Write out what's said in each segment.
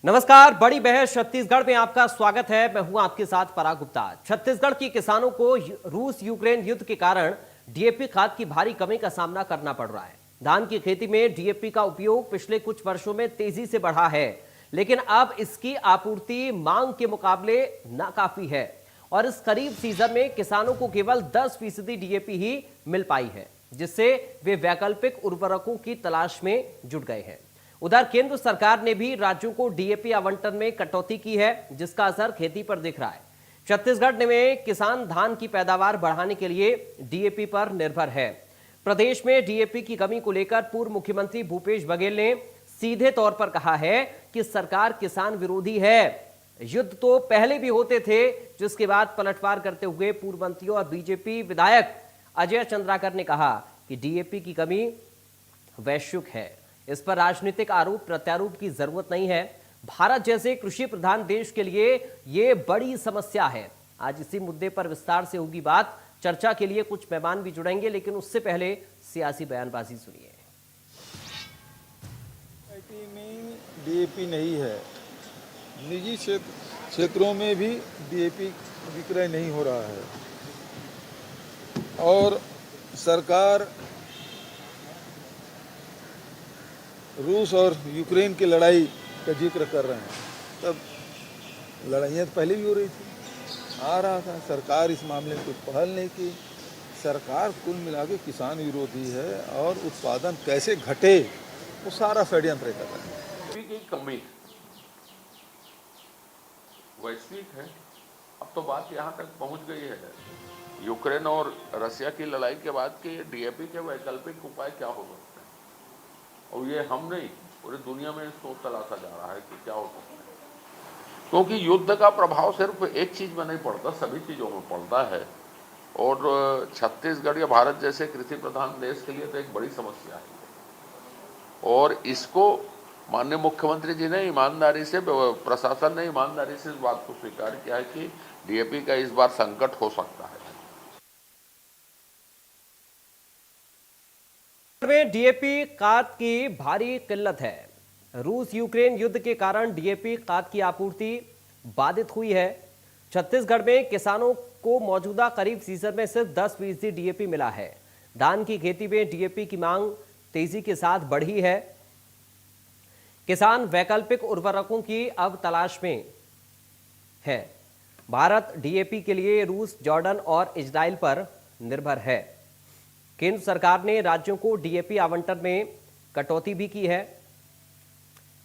नमस्कार, बड़ी बहस छत्तीसगढ़ में आपका स्वागत है। मैं हूं आपके साथ पराग गुप्ता। छत्तीसगढ़ के किसानों को रूस यूक्रेन युद्ध के कारण डीएपी खाद की भारी कमी का सामना करना पड़ रहा है। धान की खेती में डीएपी का उपयोग पिछले कुछ वर्षों में तेजी से बढ़ा है, लेकिन अब इसकी आपूर्ति मांग के मुकाबले नाकाफी है और इस खरीफ सीजन में किसानों को केवल 10% डीएपी ही मिल पाई है, जिससे वे वैकल्पिक उर्वरकों की तलाश में जुट गए हैं। उधर केंद्र सरकार ने भी राज्यों को डीएपी आवंटन में कटौती की है, जिसका असर खेती पर दिख रहा है। छत्तीसगढ़ में किसान धान की पैदावार बढ़ाने के लिए डीएपी पर निर्भर है। प्रदेश में डीएपी की कमी को लेकर पूर्व मुख्यमंत्री भूपेश बघेल ने सीधे तौर पर कहा है कि सरकार किसान विरोधी है। युद्ध तो पहले भी होते थे, जिसके बाद पलटवार करते हुए पूर्व मंत्री और बीजेपी विधायक अजय चंद्राकर ने कहा कि डीएपी की कमी वैश्विक है। इस पर राजनीतिक आरोप प्रत्यारोप की जरूरत नहीं है। भारत जैसे कृषि प्रधान देश के लिए यह बड़ी समस्या है। आज इसी मुद्दे पर विस्तार से होगी बात। चर्चा के लिए कुछ मेहमान भी जुड़ेंगे, लेकिन उससे पहले सियासी बयानबाजी सुनिए। में डीएपी नहीं है, निजी क्षेत्रों में भी डीएपी विक्रय नहीं हो रहा है और सरकार रूस और यूक्रेन की लड़ाई का जिक्र कर रहे हैं। तब लड़ाइयाँ पहले भी हो रही थी, आ रहा था। सरकार इस मामले में कुछ पहल नहीं की। सरकार कुल मिला के किसान विरोधी है और उत्पादन कैसे घटे वो सारा षड्यंत्र कर रहा है। की कमी वैश्विक है। अब तो बात यहाँ तक पहुँच गई है यूक्रेन और रसिया की लड़ाई के बाद कि डीएपी के वैकल्पिक उपाय क्या हो सकते हैं, और ये हम नहीं पूरी दुनिया में सोच तलाशा जा रहा है कि क्या हो सकता है। क्योंकि युद्ध का प्रभाव सिर्फ एक चीज में नहीं पड़ता, सभी चीजों में पड़ता है। और छत्तीसगढ़ या भारत जैसे कृषि प्रधान देश के लिए तो एक बड़ी समस्या है और इसको माननीय मुख्यमंत्री जी ने ईमानदारी से, प्रशासन ने ईमानदारी से इस बात को स्वीकार किया है कि डीएपी का इस बार संकट हो सकता है। में डीएपी खाद की भारी किल्लत है। रूस यूक्रेन युद्ध के कारण डीएपी खाद की आपूर्ति बाधित हुई है। छत्तीसगढ़ में किसानों को मौजूदा खरीफ सीजन में सिर्फ 10% डीएपी मिला है। धान की खेती में डीएपी की मांग तेजी के साथ बढ़ी है। किसान वैकल्पिक उर्वरकों की अब तलाश में है। भारत डीएपी के लिए रूस, जॉर्डन और इजराइल पर निर्भर है। केंद्र सरकार ने राज्यों को डीएपी आवंटन में कटौती भी की है।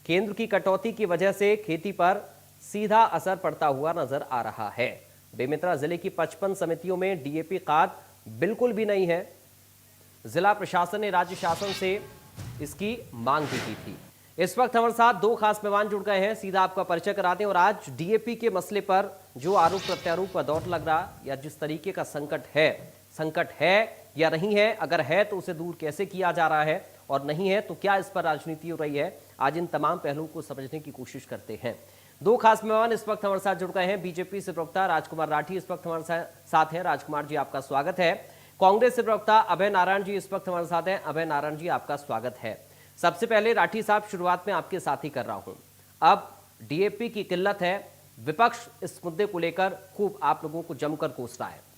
केंद्र की कटौती की वजह से खेती पर सीधा असर पड़ता हुआ नजर आ रहा है। बेमेतरा जिले की 55 समितियों में डीएपी खाद बिल्कुल भी नहीं है। जिला प्रशासन ने राज्य शासन से इसकी मांग भी की थी। इस वक्त हमारे साथ दो खास मेहमान जुड़ गए हैं, सीधा आपका परिचय कराते हैं। और आज डीएपी के मसले पर जो आरोप प्रत्यारोप का दौर लग रहा या जिस तरीके का संकट है या नहीं है, अगर है तो उसे दूर कैसे किया जा रहा है और नहीं है तो क्या इस पर राजनीति हो रही है, आज इन तमाम पहलुओं को समझने की कोशिश करते हैं। दो खास मेहमान इस वक्त हमारे साथ जुड़ गए हैं। बीजेपी से प्रवक्ता राजकुमार राठी इस वक्त हमारे साथ हैं। राजकुमार जी, आपका स्वागत है। कांग्रेस से प्रवक्ता अभय नारायण जी इस वक्त हमारे साथ हैं। अभय नारायण जी, आपका स्वागत है। सबसे पहले राठी साहब, शुरुआत में आपके साथ ही कर रहा हूं। अब डीएपी की किल्लत है, विपक्ष इस मुद्दे को लेकर खूब आप लोगों को जमकर कोस रहा है।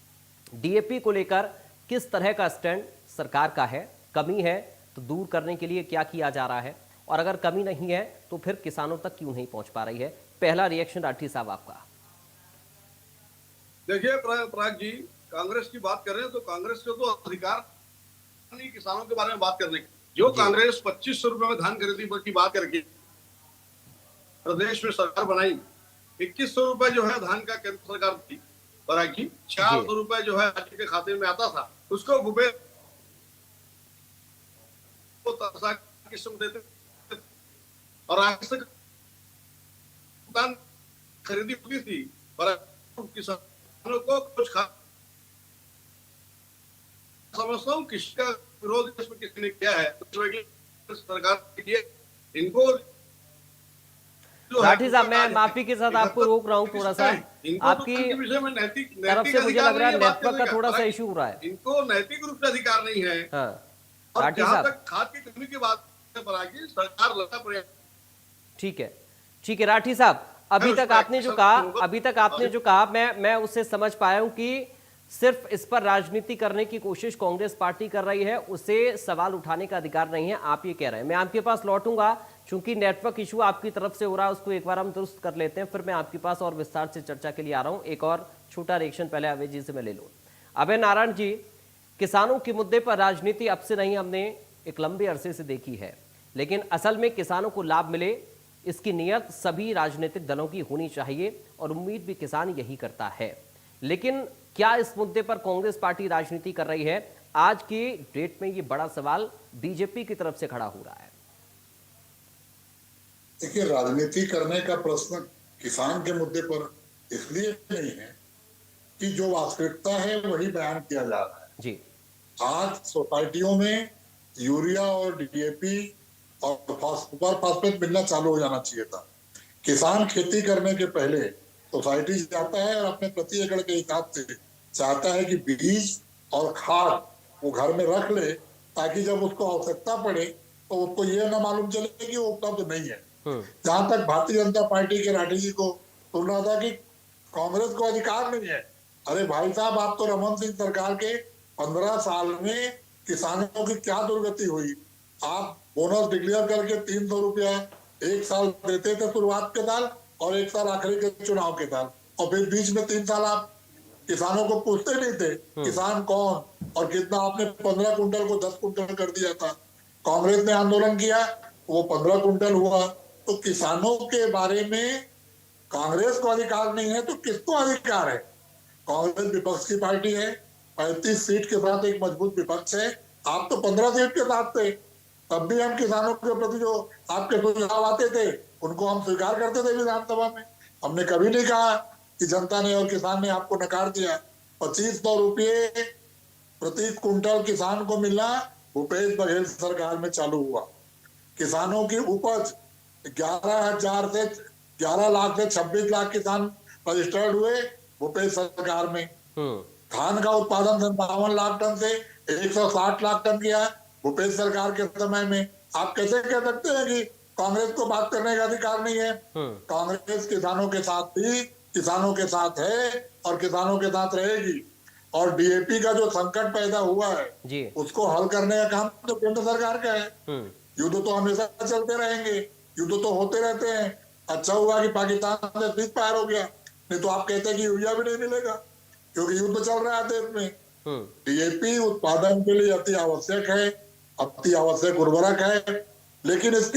डीएपी को लेकर किस तरह का स्टैंड सरकार का है? कमी है तो दूर करने के लिए क्या किया जा रहा है, और अगर कमी नहीं है तो फिर किसानों तक क्यों नहीं पहुंच पा रही है? पहला रिएक्शन राठी साहब आपका। देखिए पराग जी, कांग्रेस की बात कर रहे हैं तो कांग्रेस को तो अधिकार नहीं किसानों के बारे में बात करने की। जो कांग्रेस 2500 रुपए में धान खरीदी की बात करके प्रदेश में सरकार बनाई, 2100 रुपए जो है धान का केंद्र सरकार दी पराग जी, 400 रुपए जो है राज्य के खाते में आता था, उसको भूपेश किस्म देते और आगे से खरीदी होती थी पर किसानों को कुछ समझता हूँ किसका विरोध इसमें किसने किया है, सरकार के इनको। राठी साहब, मैं माफी के साथ आपको रोक रहा हूँ थोड़ा सा। आपकी तरफ से मुझे लग रहा है नेटवर्क का थोड़ा सा इशू हो रहा है। इनको नैतिक रूप से अधिकार नहीं है। हाँ, और जहां तक खाद की कमी की बात पर आगे सरकार लगा प्रयास। ठीक है, ठीक है राठी साहब, अभी मैं तक उसमें आपने जो एक्शन कहा लूंगा। अभी तक आपने जो कहा मैं उससे समझ पाया हूं कि सिर्फ इस पर राजनीति करने की कोशिश कांग्रेस पार्टी कर रही है, उसे सवाल उठाने का अधिकार नहीं है, आप ये कह रहे हैं। मैं आपके पास लौटूंगा, चूंकि नेटवर्क इशू आपकी तरफ से हो रहा है, उसको एक बार हम दुरुस्त कर लेते हैं, फिर मैं आपके पास और विस्तार से चर्चा के लिए आ रहा हूं। एक और छोटा रिएक्शन पहले अभय जी से मैं ले लूं। अभय नारायण जी, किसानों के मुद्दे पर राजनीति अब से नहीं, हमने एक लंबे अरसे से देखी है, लेकिन असल में किसानों को लाभ मिले, इसकी नीयत सभी राजनीतिक दलों की होनी चाहिए और उम्मीद भी किसान यही करता है। लेकिन क्या इस मुद्दे पर कांग्रेस पार्टी राजनीति कर रही है? आज की डेट में ये बड़ा सवाल बीजेपी की तरफ से खड़ा हो रहा है। देखिए, राजनीति करने का प्रश्न किसान के मुद्दे पर इसलिए नहीं है कि जो वास्तविकता है वही बयान किया जा रहा है जी। आज सोसाइटियों में यूरिया और डीएपी और सुपर फास्फेट मिलना चालू हो जाना चाहिए था। किसान खेती करने के पहले सोसाइटी जाता है और अपने प्रति एकड़ के हिसाब से चाहता है कि बीज और खाद वो घर में रख ले, ताकि जब उसको आवश्यकता पड़े तो उसको ये ना मालूम चले कि वो उपलब्ध नहीं है। जहां तक भारतीय जनता पार्टी के राठी जी को सुन रहा था कि कांग्रेस को अधिकार नहीं है, अरे भाई साहब, आप तो रमन सिंह सरकार के 15 साल में किसानों की क्या दुर्गति हुई। आप बोनस डिक्लेयर करके 300 रुपया एक साल देते थे शुरुआत के साल और एक साल आखिरी के चुनाव के साल, और फिर बीच में 3 साल आप किसानों को पूछते नहीं थे किसान कौन और कितना। आपने 15 कुंटल को 10 कुंटल कर दिया था। कांग्रेस ने आंदोलन किया, वो 15 कुंटल हुआ। तो किसानों के बारे में कांग्रेस को अधिकार नहीं है तो किसको अधिकार है? कांग्रेस विपक्ष की पार्टी है, 35 सीट के साथ एक मजबूत विपक्ष है। आप तो 15 सीट के साथ थे, तब भी हम किसानों के प्रति जो आपके सुझाव आते थे उनको हम स्वीकार करते थे विधानसभा में। हमने कभी नहीं कहा कि जनता ने और किसान ने आपको नकार दिया। 2500 रुपये प्रति कुंटल किसान को मिलना भूपेश बघेल सरकार में चालू हुआ। किसानों की उपज 11 लाख से 26 लाख किसान रजिस्टर्ड हुए भूपेश सरकार में। धान का उत्पादन 57 लाख टन से 160 लाख टन किया भूपेश सरकार के समय में। आप कैसे कह सकते हैं कि कांग्रेस को बात करने का अधिकार नहीं है? कांग्रेस किसानों के साथ थी, किसानों के साथ है और किसानों के साथ रहेगी। और डीएपी का जो संकट पैदा हुआ है उसको हल करने का काम तो केंद्र सरकार का है। युद्ध तो हमेशा चलते रहेंगे, युद्ध तो होते रहते हैं। अच्छा हुआ कि पाकिस्तान से सीज फायर हो गया, नहीं तो आप कहते हैं कि यूरिया भी नहीं मिलेगा, क्योंकि युद्ध चल रहा है देश में। डीएपी उत्पादन के लिए अति आवश्यक है, अति आवश्यक उर्वरक है, लेकिन इस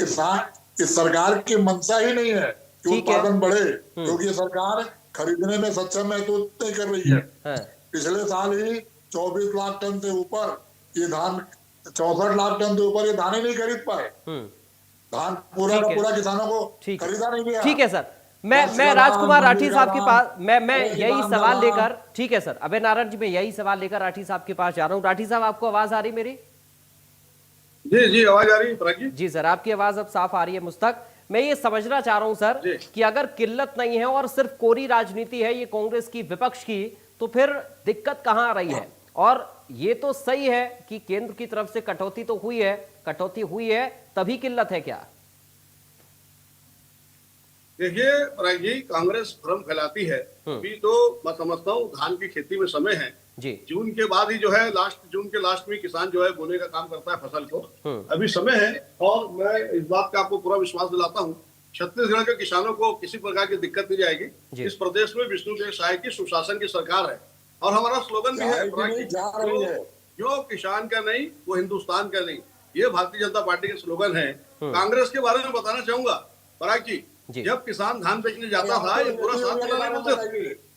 सरकार की मंशा ही नहीं है कि उत्पादन बढ़े, क्योंकि ये सरकार खरीदने में सक्षम महसूस नहीं कर रही है। पिछले साल ही 24 लाख टन से ऊपर ये धान, 64 लाख टन से ऊपर ये धान ही नहीं खरीद पाए। धान पूरा का पूरा किसानों को खरीदा नहीं गया। ठीक है सर, मैं राजकुमार राठी साहब के पास मैं यही सवाल लेकर, ठीक है सर, अभय नारायण जी, मैं यही सवाल लेकर राठी साहब के पास जा रहा हूँ। राठी साहब, आपको आवाज आ रही मेरी? जी जी, आवाज आ रही है जी सर, आपकी आवाज अब साफ आ रही है मुझ तक। मैं ये समझना चाह रहा हूं सर कि अगर किल्लत नहीं है और सिर्फ कोरी राजनीति है ये कांग्रेस की, विपक्ष की, तो फिर दिक्कत कहां आ रही है? और ये तो सही है कि केंद्र की तरफ से कटौती तो हुई है, कटौती हुई है, तभी किल्लत है क्या? देखिए, यही कांग्रेस भ्रम फैलाती है। अभी तो मैं समझता हूँ धान की खेती में समय है जी। जून के बाद ही जो है जून के लास्ट में किसान जो है बोने का काम करता है फसल को। अभी समय है और मैं इस बात का आपको पूरा विश्वास दिलाता हूँ, छत्तीसगढ़ के किसानों को किसी प्रकार की दिक्कत नहीं जाएगी। इस प्रदेश में विष्णुदेव साय की सुशासन की सरकार है और हमारा स्लोगन भी है, जो किसान का नहीं वो हिंदुस्तान का नहीं। ये भारतीय जनता पार्टी का स्लोगन है। कांग्रेस के बारे में बताना चाहूंगा पराग जी, जब किसान धान बेचने जाता था ये पूरा साथ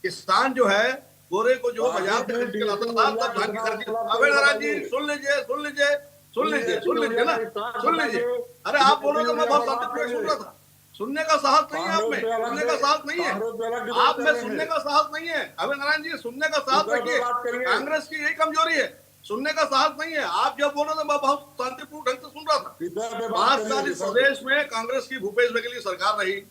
किसान जो है बोरे को जो बाजार से खरीद के लाता था, तब धान की खरीदी। अबे नारायण जी, सुन लीजिए ना। अरे आप बोलो तो मैं बहुत शांतिपूर्वक सुन रहा था। सुनने का साहस नहीं है आप में, सुनने का साहस नहीं है आप में, सुनने का साहस नहीं है। अबे नारायण जी, सुनने का साहस रखिए। कांग्रेस की यही कमजोरी है, सुनने का साहस नहीं है। आप जब बोलो तो मैं बहुत शांतिपूर्ण ढंग से सुन रहा था। 5 साल इस प्रदेश में कांग्रेस की भूपेश बघेल की सरकार रही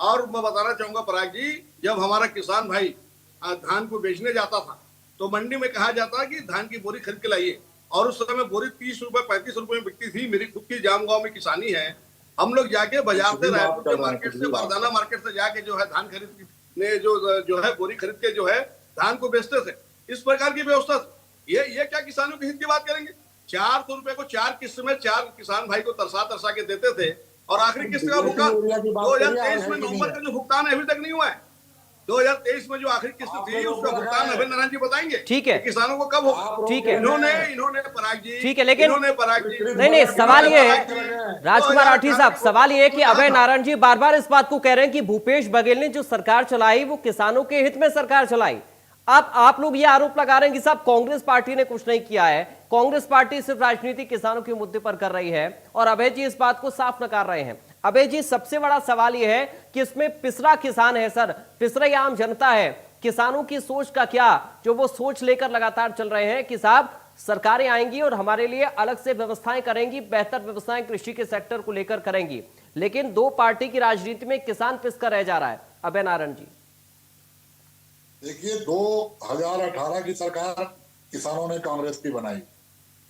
और मैं बताना चाहूंगा पराग जी, जब हमारा किसान भाई धान को बेचने जाता था तो मंडी में कहा जाता कि धान की बोरी खरीद के लाइए, और उस समय बोरी 30 रुपए 35 रुपए में बिकती थी। मेरी खुद की जाम गांव में किसानी है, हम लोग जाके बाजार से, बात रायपुर कर के रहे हैं, मार्केट से, पिछली बात। बरदाना मार्केट से जाके जो है धान खरीदने जो है बोरी खरीद के जो है धान को बेचते थे। इस प्रकार की व्यवस्था थी। ये क्या किसानों के हित की बात करेंगे? 400 रुपए को 4 किस्त में 4 किसान भाई को तरसा के देते थे, और आखिरी किस्त का भुगतान 2023 में नवंबर का जो भुगतान है अभी तक नहीं हुआ है। 2023 में जो आखिरी किस्त थी उसका भुगतान अभय नारायण जी बताएंगे। ठीक है, किसानों को कब होगा? ठीक है, इन्होंने पराग जी, ठीक है, लेकिन इन्होंने पराग जी, नहीं, सवाल ये है राजकुमार राठी साहब, सवाल ये है कि अभय नारायण जी बार बार इस बात को कह रहे हैं कि भूपेश बघेल ने जो सरकार चलाई वो किसानों के हित में सरकार चलाई। अब आप लोग ये आरोप लगा रहे हैं कि साहब कांग्रेस पार्टी ने कुछ नहीं किया है, कांग्रेस पार्टी सिर्फ राजनीति किसानों के मुद्दे पर कर रही है, और अभय जी इस बात को साफ नकार रहे हैं। अभय जी, सबसे बड़ा सवाल यह है कि इसमें पिछड़ा किसान है सर, पिछड़ा आम जनता है। किसानों की सोच का क्या, जो वो सोच लेकर लगातार चल रहे हैं कि साहब सरकारें आएंगी और हमारे लिए अलग से व्यवस्थाएं करेंगी, बेहतर व्यवस्थाएं कृषि के सेक्टर को लेकर करेंगी, लेकिन दो पार्टी की राजनीति में किसान पिसकर रह जा रहा है। अभय नारायण जी देखिए, 2018 की सरकार किसानों ने कांग्रेस की बनाई।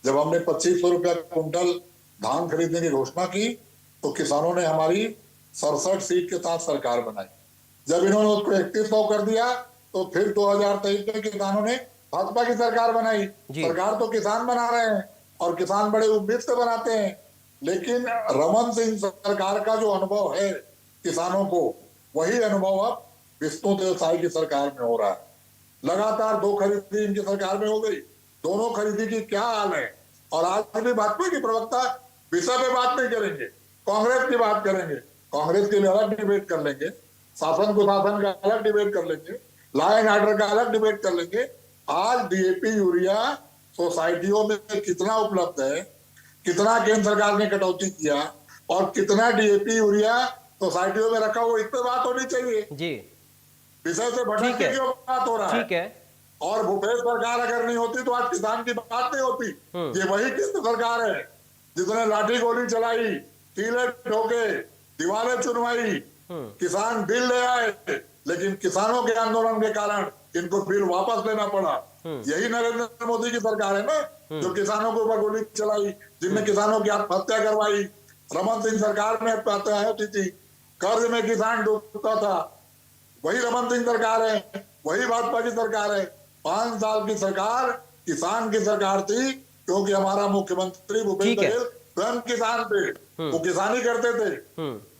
जब हमने 2500 रुपया कुंटल धान खरीदने की घोषणा की तो किसानों ने हमारी 67 सीट के साथ सरकार बनाई। जब इन्होंने उसको 3100 कर दिया तो फिर 2023 में किसानों ने भाजपा की सरकार बनाई। सरकार तो किसान बना रहे हैं और किसान बड़े उम्मीद से बनाते हैं, लेकिन रमन सिंह सरकार का जो अनुभव है किसानों को, वही अनुभव अब विष्णुदेव साय की सरकार में हो रहा है। लगातार 2 खरीदी इनकी सरकार में हो गई। दोनों खरीदी की क्या हाल है। और आज भी भाजपा की प्रवक्ता विषय पे बात नहीं करेंगे, कांग्रेस की बात करेंगे। कांग्रेस के लिए अलग डिबेट कर लेंगे, शासन को शासन का अलग डिबेट कर लेंगे, लॉ एंड ऑर्डर का अलग डिबेट कर लेंगे। आज डीएपी यूरिया सोसाइटियों में कितना उपलब्ध है, कितना केंद्र सरकार ने कटौती किया, और कितना डीएपी यूरिया सोसाइटियों में रखा, वो इस पे बात होनी चाहिए जी। विषय से भटक के क्यों बात हो रहा है? ठीक है। और भूपेश सरकार अगर नहीं होती तो आज किसान की बात नहीं होती। ये वही केंद्र सरकार है जिसने लाठी गोली चलाई, टीले ठोके, दीवारें चुनवाई, किसान बिल ले आए, लेकिन किसानों के आंदोलन के कारण इनको बिल वापस लेना पड़ा। यही नरेंद्र मोदी की सरकार है ना, जो किसानों के ऊपर गोली चलाई, जिनने किसानों की आत्महत्या करवाई। रमन सिंह सरकार में आत्महत्या होती थी, कर्ज में किसान डूबता था, वही रमन सिंह सरकार है, वही भाजपा की सरकार है। 5 साल की सरकार किसान की सरकार थी, क्योंकि हमारा मुख्यमंत्री भूपेश बघेल स्वयं किसान थे, वो किसानी करते थे,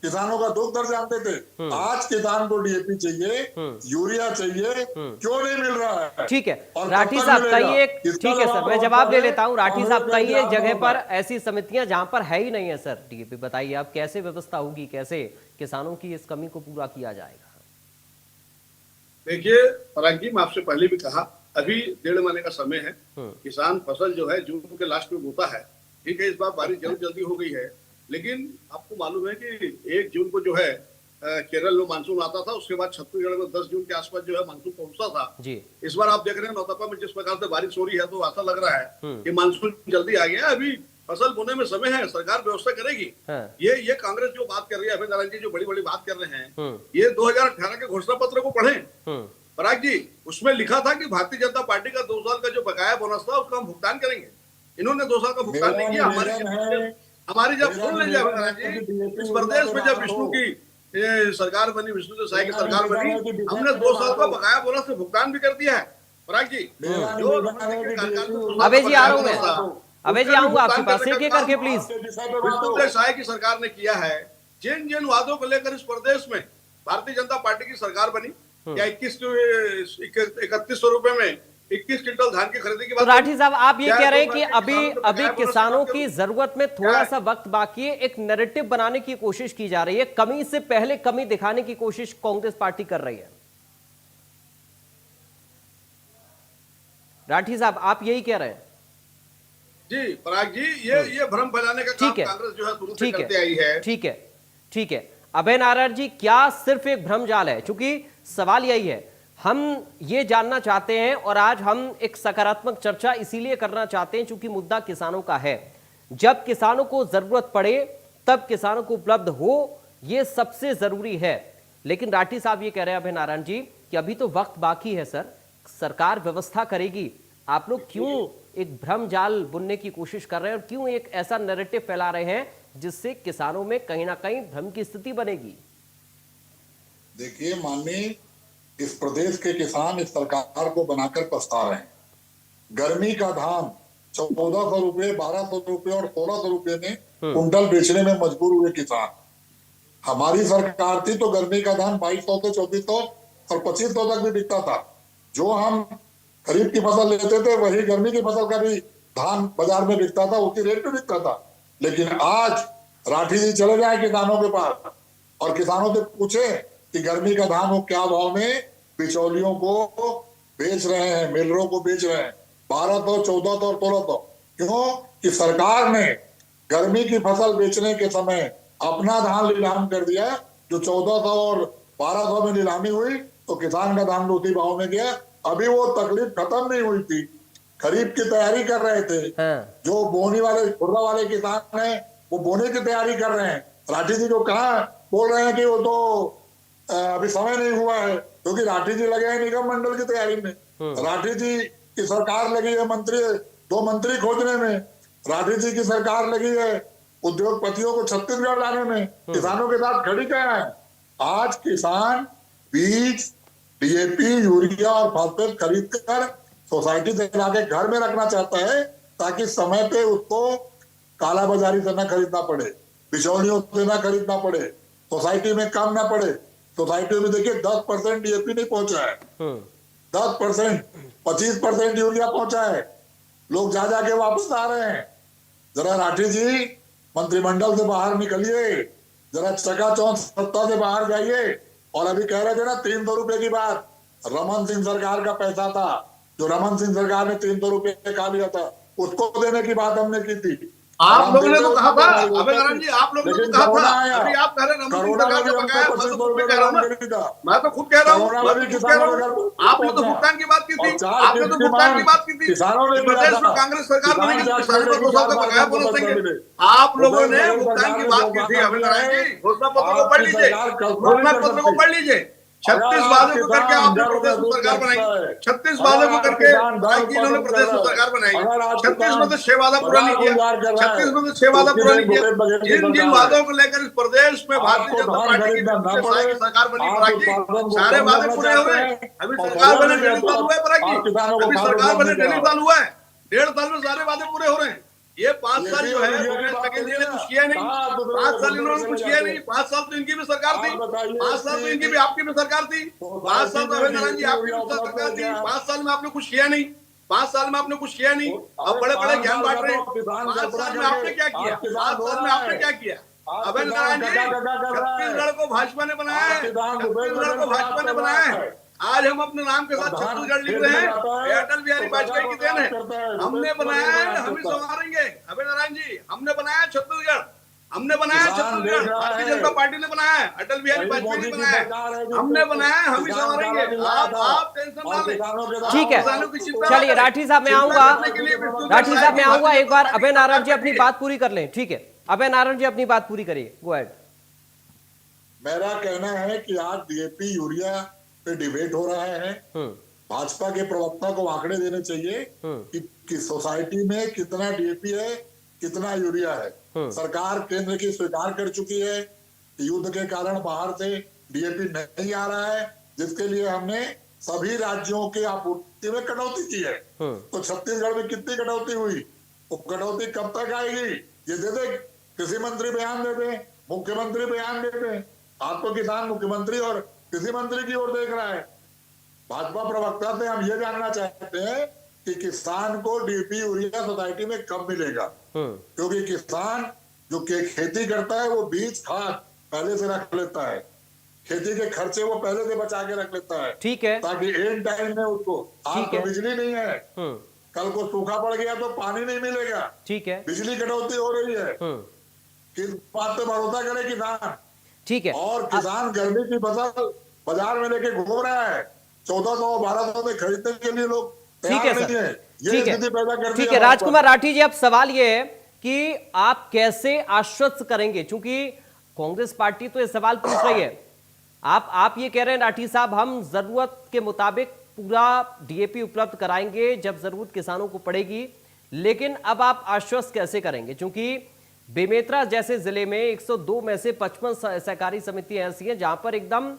किसानों का दुख दर्द जानते थे। आज किसान को डीएपी चाहिए, यूरिया चाहिए, क्यों नहीं मिल रहा है? ठीक है राठी साहब, कई एक, ठीक है सर, मैं जवाब ले लेता हूँ। राठी साहब, कई एक जगह पर ऐसी समितियां जहां पर है ही नहीं है सर डीएपी, बताइए आप कैसे व्यवस्था होगी, कैसे किसानों की इस कमी को पूरा किया जाएगा? देखिए पराग जी, मैं आपसे पहले भी कहा, अभी 1.5 महीने का समय है। किसान फसल जो है जून के लास्ट में बोता है। ठीक है, इस बार बारिश जल्दी हो गई है, लेकिन आपको मालूम है कि 1 जून को जो है केरल में मानसून आता था, उसके बाद छत्तीसगढ़ में 10 जून के आसपास जो है मानसून पहुंचता था जी। इस बार आप देख रहे हैं नौतपा में जिस प्रकार से बारिश हो रही है, तो ऐसा लग रहा है कि मानसून जल्दी आ गया। अभी फसल बोने में समय है, सरकार व्यवस्था करेगी। ये कांग्रेस जो बात कर रही है, अभय नारायण जी जो बड़ी बड़ी बात कर रहे हैं, ये 2018 के घोषणा पत्र को पढ़ें पराग जी, उसमें लिखा था कि भारतीय जनता पार्टी का 2 साल का जो बकाया बोनस था उसका हम भुगतान करेंगे। इन्होंने 2 साल का भुगतान नहीं किया। हमारी जब सुन लीजिए अभय नारायण जी, इस प्रदेश में जब विष्णु की सरकार बनी, विष्णु साय की सरकार बनी, हमने 2 साल का बकाया बोनस से भुगतान भी कर दिया है पराग जी। अभय जी आ रहा हूँ मैं, अभय जी आऊंगा आपके पास, एक करके प्लीज। विष्णुदेव साय की सरकार ने किया है। जिन वादों को लेकर इस प्रदेश में भारतीय जनता पार्टी की सरकार बनी, क्या 3100 रुपए में 21 क्विंटल धान की खरीदी की बात। तो राठी साहब, आप ये कह रहे हैं कि अभी किसानों की जरूरत में थोड़ा सा वक्त बाकी है, एक नैरेटिव बनाने की कोशिश की जा रही है, कमी से पहले कमी दिखाने की कोशिश कांग्रेस पार्टी कर रही है। राठी साहब, आप यही कह रहे हैं? जी पराग जी, ये भ्रम फैलाने का काम कांग्रेस जो है शुरू से करते आई है। ठीक है अभय नारायण जी, क्या सिर्फ एक भ्रम जाल है? क्योंकि सवाल यही है, हम ये जानना चाहते हैं और आज हम एक सकारात्मक चर्चा इसीलिए करना चाहते हैं क्योंकि मुद्दा किसानों का है। जब किसानों को जरूरत पड़े तब किसानों को उपलब्ध हो, ये सबसे जरूरी है। लेकिन राठी साहब ये कह रहे हैं अभय नारायण जी कि अभी तो वक्त बाकी है सर, सरकार व्यवस्था करेगी। आप लोग क्यों एक भ्रम जाल बुनने की कोशिश कर रहे हैं और क्यों एक ऐसा नैरेटिव फैला रहे हैं जिससे किसानों में कहीं ना कहीं भ्रम की स्थिति बनेगी? देखिए माननीय, इस प्रदेश के किसान इस सरकार को बनाकर पछता रहे हैं। गर्मी का धान 1400 रुपये, 1200 रुपये और 1600 रुपये में कुंटल बेचने में मजबूर हुए किसान। हमारी सरकार थी तो गर्मी का धान 2200 से 2400 और 2500 तक भी बिकता था। जो हम खरीफ की फसल लेते थे वही गर्मी की फसल का भी धान बाजार में बिकता था, उसी रेट पे बिकता था। लेकिन आज राठी जी चले जाए किसानों के पास और किसानों से पूछे कि गर्मी का धान वो क्या भाव में बिचौलियों को बेच रहे हैं, मिलरों को बेच रहे हैं 1200, 1400 और 1600। क्यों कि सरकार ने गर्मी की फसल बेचने के समय अपना धान नीलाम कर दिया। जो 1400 और 1200 में नीलामी हुई तो किसान का धान उसी भाव में गया। अभी वो तकलीफ खत्म नहीं हुई थी, खरीफ की तैयारी कर रहे थे। जो बोनी वाले खुर्दा वाले किसान हैं वो बोने की तैयारी कर रहे हैं। राठी जी को कहा बोल रहे हैं कि वो तो अभी समय नहीं हुआ है, क्योंकि राठी जी लगे हैं निगम मंडल की तैयारी में। राठी जी की सरकार लगी है दो मंत्री खोजने में। राठी जी की सरकार लगी है उद्योगपतियों को छत्तीसगढ़ लाने में। किसानों के साथ खड़ी क्या है? आज किसान बीज, डीएपी, यूरिया और फास्फेट खरीद कर सोसाइटी से लाके घर में रखना चाहता है, ताकि समय पे उसको काला बाजारी से न खरीदना पड़े, बिचौलियों से न खरीदना पड़े, सोसाइटी में कम ना पड़े। सोसाइटी में देखिए 10% डीएपी नहीं पहुंचा है, 10%, 25% यूरिया पहुंचा है। लोग जा जाके वापस आ रहे हैं। जरा राठी जी मंत्रिमंडल से बाहर निकलिए, जरा चकाचौंध सत्ता से बाहर जाइए। और अभी कह रहे थे ना 300 रुपए की बात, रमन सिंह सरकार का पैसा था जो रमन सिंह सरकार ने 300 रुपए खा लिया था, उसको देने की बात हमने की थी। आप लोगों ने तो कहा था अभय नारायण जी, आप लोगों ने तो कहा था। अभी आप कह रहे हैं रमन सिंह सरकार का बकाया, मैं तो खुद भी कह रहा हूँ ना, मैं तो खुद कह रहा हूँ। आपने तो भुगतान की बात की थी, आपने तो भुगतान की बात की थी। प्रदेश में कांग्रेस सरकार बनेगी तो किसानों को 2 साल का बकाया बोनस देंगे। आप लोगों ने भुगतान की बात की थी अभय नारायण जी। घोषणा पत्र को पढ़ लीजिए, घोषणा पत्र को पढ़ लीजिए। 36 वादे को करके आपने प्रदेश में सरकार बनाई, 36 वादे को करके इन्होंने प्रदेश में सरकार बनाई। 36 में से 6 वादा पूरा नहीं किया, 36 में से 6 वादा पूरा नहीं किया। जिन वादों को लेकर इस प्रदेश में भारतीय जनता पार्टी की सरकार बनी परागी, सारे वादे पूरे हो रहे हैं। अभी सरकार बने 1.5 साल हुआ है परागी, अभी सरकार बने 1.5 साल हुआ है, 1.5 साल में सारे वादे पूरे हो रहे हैं। ये 5 साल जो है भूपेश बघेल जी ने कुछ किया नहीं, 5 साल इन्होंने कुछ किया नहीं। 5 साल तो इनकी भी सरकार थी, 5 साल तो इनकी भी आपकी भी सरकार थी, 5 साल तो अभय नारायण जी आपकी भी सरकार थी। 5 साल में आपने कुछ किया नहीं, 5 साल में आपने कुछ किया नहीं। अब बड़े बड़े ज्ञान बांट रहे हैं। 5 साल में आपने क्या किया? 5 साल में आपने क्या किया? अभय नारायण जी, छत्तीसगढ़ को भाजपा ने बनाया है, छत्तीसगढ़ को भाजपा ने बनाया है। आज हम अपने नाम के साथ छत्तीसगढ़ लिख रहे हैं, अटल बिहारी वाजपेयी की देन है। हमने बनाया है, हम ही संवारेंगे। अभय नारायण जी, हमने बनाया छत्तीसगढ़, हमने बनाया छत्तीसगढ़, भारतीय जनता पार्टी ने बनाया है, अटल बिहारी वाजपेयी ने बनाया है, हमने बनाया है, हम ही संवारेंगे। आप टेंशन ना लें। ठीक है, चलिए राठी साहब मैं आऊंगा, राठी साहब मैं आऊंगा। एक बार अभय नारायण जी अपनी बात पूरी कर लें। ठीक है, अभय नारायण जी अपनी बात पूरी करिए, गो अहेड। मेरा कहना है कि आज डीएपी यूरिया पे डिबेट हो रहा है। भाजपा के प्रवक्ता को आंकड़े देने चाहिए कि सोसाइटी में कितना डीएपी है, कितना यूरिया है। सरकार केंद्र की स्वीकार कर चुकी है, युद्ध के कारण बाहर से डीएपी नहीं आ रहा है, जिसके लिए हमने सभी राज्यों की आपूर्ति में कटौती की है। तो छत्तीसगढ़ में कितनी कटौती हुई, वो कटौती कब तक आएगी ये दे दे, कृषि मंत्री बयान दे दे, मुख्यमंत्री बयान दे दे। आपको किसान मुख्यमंत्री और कृषि मंत्री की ओर देख रहा है। भाजपा प्रवक्ता से हम ये जानना चाहते हैं कि किसान को डीएपी यूरिया सोसाइटी में कब मिलेगा, क्योंकि किसान जो खेती करता है वो बीज खाद पहले से रख लेता है, खेती के खर्चे वो पहले से बचा के रख लेता है। ठीक है, ताकि एंड टाइम में उसको, आज तो बिजली नहीं है, कल को सूखा पड़ गया तो पानी नहीं मिलेगा, ठीक है, बिजली कटौती हो रही है, किस बात पे भरोसा करे किसान? ठीक है, और किसान गर्मी की फसल बाजार में लेके घूम रहा है, 1400 1200 में खरीदने के लिए लोग तैयार नहीं है। ये स्थिति पैदा कर दी है। ठीक है राजकुमार राठी जी, अब सवाल ये है कि आप कैसे आश्वस्त करेंगे, क्योंकि कांग्रेस पार्टी तो ये सवाल पूछ रही है। आप ये कह रहे हैं राठी साहब हम जरूरत के मुताबिक पूरा डीएपी उपलब्ध कराएंगे जब जरूरत किसानों को पड़ेगी, लेकिन अब आप आश्वस्त कैसे करेंगे, क्योंकि बेमेतरा जैसे जिले में 102 में से 55 सहकारी समितियां ऐसी हैं जहां पर एकदम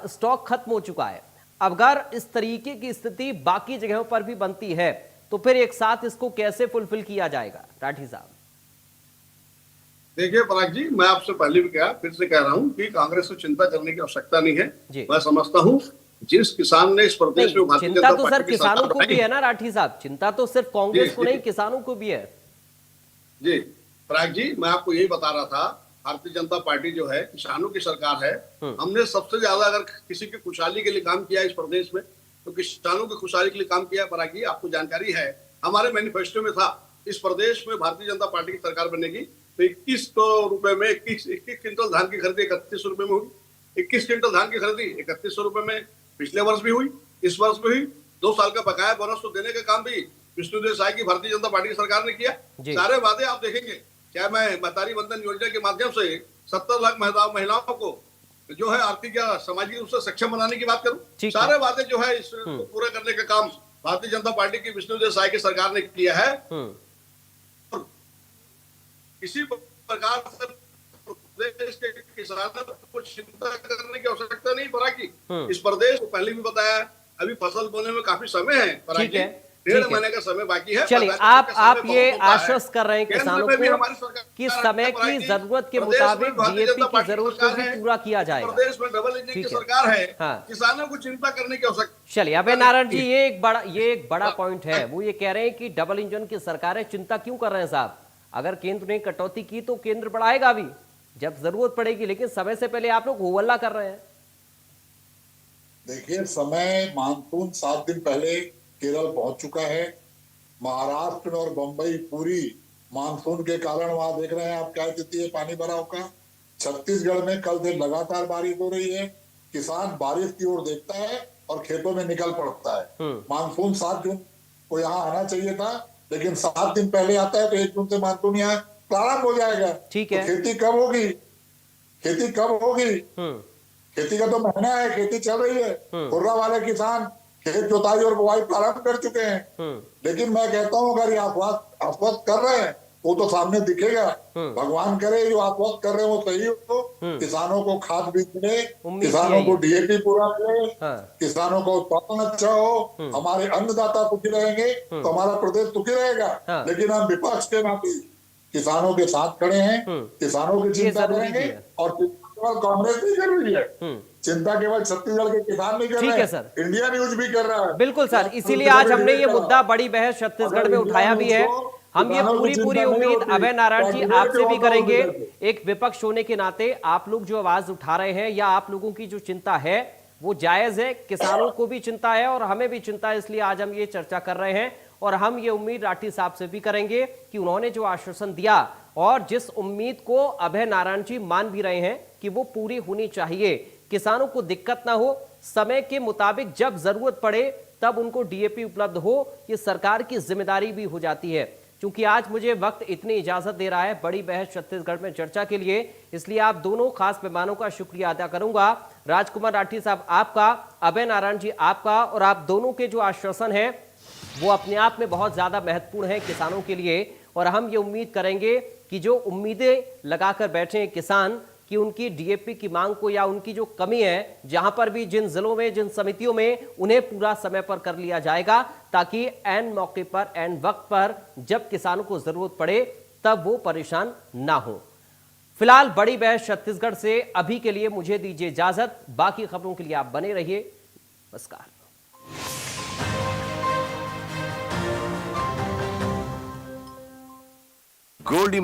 स्टॉक खत्म हो चुका है। अगर इस तरीके की स्थिति बाकी जगहों पर भी बनती है तो फिर एक साथ इसको कैसे फुलफिल किया जाएगा? राठी साहब देखिए पराग जी, मैं आपसे पहले भी कहा, फिर से कह रहा हूं कि कांग्रेस को चिंता करने की आवश्यकता नहीं है। मैं समझता हूं जिस किसान ने इस प्रदेश में भारतीय चिंता जनता तो पार्टी सिर्फ की किसानों सरकार को भी बनाई है ना राठी साहब, चिंता तो सिर्फ कांग्रेस को नहीं किसानों को भी है। जी पराग जी, मैं आपको यही बता रहा था, भारतीय जनता पार्टी जो है किसानों की सरकार है। हमने सबसे ज्यादा अगर किसी की खुशहाली के लिए काम किया इस प्रदेश में तो किसानों की खुशहाली के लिए काम किया। पराग जी आपको जानकारी है, हमारे मैनिफेस्टो में था इस प्रदेश में भारतीय जनता पार्टी की सरकार बनेगी तो 21 रुपए में 21 क्विंटल धान की खरीदी 31 रुपए में होगी। 21 क्विंटल धान की खरीदी 31 रुपए में पिछले वर्ष भी हुई, इस वर्ष भी हुई। 2 साल का बकाया बोनस तो देने का काम भी विष्णुदेव साय की भारतीय जनता पार्टी की सरकार ने किया। सारे वादे आप देखेंगे, चाहे मैं महतारी बंधन योजना के माध्यम से 70 लाख महिलाओं को जो है आर्थिक या सामाजिक रूप से सक्षम बनाने की बात करूं, सारे वादे जो है इस पूरा करने का काम भारतीय जनता पार्टी की विष्णुदेव साय की सरकार ने किया है। किसी प्रकार से प्रदेश के किसानों को चिंता करने की आवश्यकता नहीं पड़ा कि इस प्रदेश को पहले भी बताया, अभी फसल बोने में काफी समय है, ठीक है, 1.5 महीने का समय बाकी है। चलिए आप ये आश्वस्त कर रहे हैं किसानों को कि समय की जरूरत के मुताबिक डीएपी की जरूरत को भी पूरा किया जाएगा। प्रदेश में डबल इंजन की सरकार है, किसानों को चिंता करने की आवश्यकता। चलिए अभय नारायण जी, ये एक बड़ा पॉइंट है, वो ये कह रहे हैं कि डबल इंजन की सरकार है, चिंता क्यों कर रहे हैं साहब? अगर केंद्र ने कटौती की तो केंद्र बढ़ाएगा भी जब जरूरत पड़ेगी, लेकिन समय से पहले आप लोग होहल्ला कर रहे हैं। देखिए, समय मानसून 7 दिन पहले केरल पहुंच चुका है। महाराष्ट्र और बंबई पूरी मानसून के कारण वहां देख रहे हैं आप क्या स्थिति है पानी भराव का। छत्तीसगढ़ में कल से लगातार बारिश हो रही है। किसान बारिश की ओर देखता है और खेतों में निकल पड़ता है। मानसून 7 जून को यहाँ आना चाहिए था, लेकिन 7 दिन पहले आता है तो 1 जून से मानसून यहाँ प्रारंभ हो जाएगा। ठीक है, तो खेती कब होगी? खेती का तो महीना है, खेती चल रही है। खुर्रा वाले किसान खेत जोताई और बुआई प्रारंभ कर चुके हैं। लेकिन मैं कहता हूँ अगर ये आश्वस्त कर रहे हैं वो तो सामने दिखेगा। भगवान करे जो आश्वस्त कर रहे हैं वो सही हो। किसानों को खाद बीज मिले, किसानों को डीएपी पूरा मिले, किसानों को उत्पादन अच्छा हो, हमारे अन्नदाता सुखी रहेंगे तो हमारा प्रदेश सुखी रहेगा। लेकिन हम विपक्ष के नाते किसानों के साथ खड़े हैं, किसानों की चिंता करेंगे। और केवल कांग्रेस नहीं कर रही है, चिंता केवल छत्तीसगढ़ के किसान नहीं कर रहे हैं, ठीक है सर, इंडिया न्यूज भी कर रहा है। बिल्कुल सर, इसीलिए आज हमने ये मुद्दा बड़ी बहस छत्तीसगढ़ में उठाया भी है। हम ये पूरी उम्मीद अभय नारायण जी आपसे भी करेंगे। एक विपक्ष होने के नाते आप लोग जो आवाज उठा रहे हैं या आप लोगों की जो चिंता है वो जायज है, किसानों को भी चिंता है और हमें भी चिंता है, इसलिए आज हम ये चर्चा कर रहे हैं। और हम ये उम्मीद राठी साहब से भी करेंगे कि उन्होंने जो आश्वासन दिया और जिस उम्मीद को अभय नारायण जी मान भी रहे हैं कि वो पूरी होनी चाहिए, किसानों को दिक्कत ना हो, समय के मुताबिक जब जरूरत पड़े तब उनको डीएपी उपलब्ध हो, ये सरकार की जिम्मेदारी भी हो जाती है। क्योंकि आज मुझे वक्त इतनी इजाजत दे रहा है बड़ी बहस छत्तीसगढ़ में चर्चा के लिए, इसलिए आप दोनों खास मेहमानों का शुक्रिया अदा करूंगा, राजकुमार राठी साहब आपका, अभय नारायण जी आपका। और आप दोनों के जो आश्वासन है वो अपने आप में बहुत ज्यादा महत्वपूर्ण है किसानों के लिए। और हम ये उम्मीद करेंगे कि जो उम्मीदें लगाकर बैठे हैं किसान कि उनकी डीएपी की मांग को या उनकी जो कमी है, जहां पर भी जिन जिलों में जिन समितियों में उन्हें पूरा समय पर कर लिया जाएगा, ताकि एन मौके पर एन वक्त पर जब किसानों को जरूरत पड़े तब वो परेशान ना हो। फिलहाल बड़ी बहस छत्तीसगढ़ से अभी के लिए मुझे दीजिए इजाजत, बाकी खबरों के लिए आप बने रहिए। नमस्कार। गोल्डी